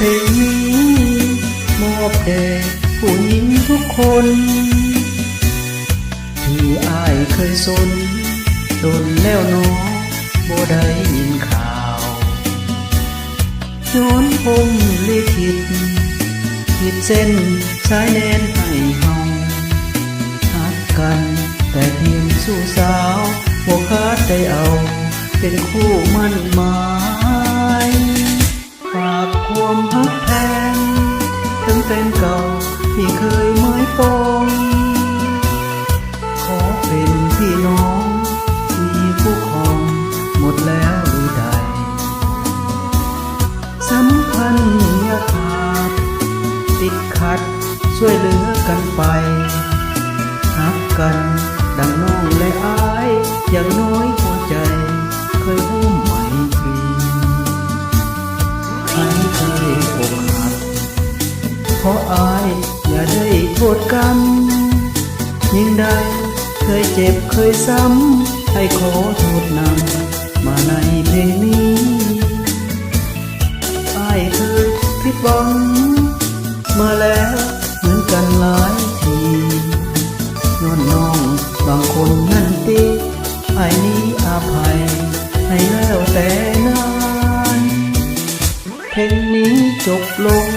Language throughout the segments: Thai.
เพลงนี้มอบแด่ผู้หญิงทุกคนที่อ้ายเคยสนโดนแล้วเนาะบ่ได้ยินข่าวย้อนพรหมลิขิตขีดเส้นสายแดนให้เฮาฮักกันแต่เพียงสู่สาวบ่คาดได้เอาเป็นคู่มั่นหมายฝากความฮักแพงถึงแฟนเก่าที่เคยหมายปองขอเป็นพี่น้องมีคู่ครองหมดแล้วหรือใดสัมพันธ์อย่าขาดติดขัดช่วยเหลือกันไปฮักกันดังน้องและอายอย่างน้อยหัวใจเคยหุ้มไมตรีใครเคยอกหักเพราะอายอย่าได้โทษกรรมยิ่งใดเคยเจ็บเคยซ้ำให้ขอโทษนำมาในเพลงนี้อายเคยผิดหวังมาแล้วเหมือนกันหลายทีย้อนน้องบางคนนั่นติไอ้นี้อภัยให้แล้วแต่นานเพลงนี้จบลง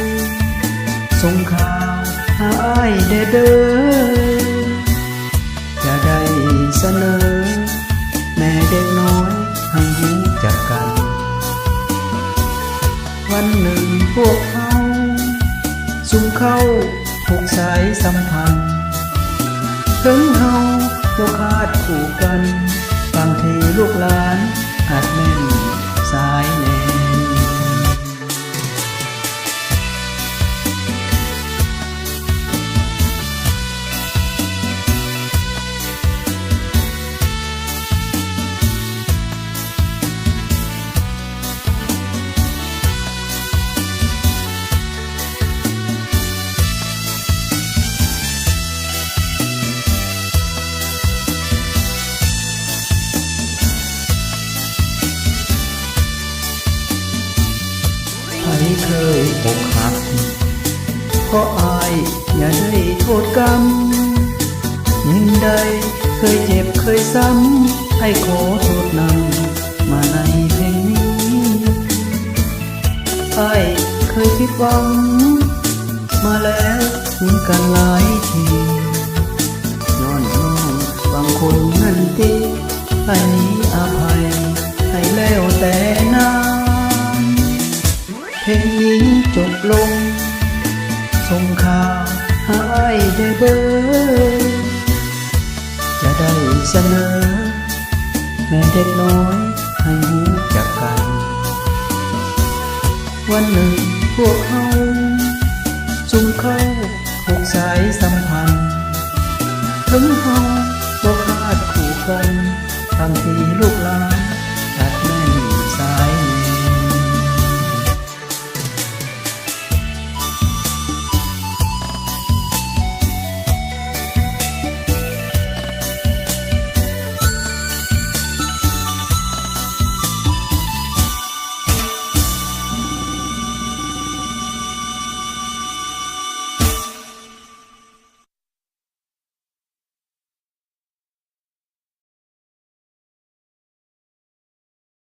ส่งข่าวหาอ้ายเด้อจะได้เสนอแม่เด็กน้อยให้รู้จักกันวันหนึ่งพวกเขาซุ่มเข้าผูกสายสัมพันธ์ถึงเฮาบ่คาดคู่กันบางทีลูกหลานอาจแม่นสายแน่ใครเคยอกหักเพราะอายอย่าได้โทษกรรมยิ่งใดเคยเจ็บเคยซ้ำให้ขอโทษนำมาในเพลงนี้อายเคยผิดหวังมาแล้วเหมือนกันหลายทีย้อนน้องบางคนนั่นติไอ้นี้อภัยให้แล้วแต่นานเพลงนี้จบลงส่งข่าวหาอ้ายเด้อจะได้เสนอแม่เด็กน้อยให้รู้จักกันวันหนึ่งพวกเขาซุ่มเข้าผูกสายสัมพันธ์ถึงเฮาบ่คาดคู่กันบางทีลูกหลาน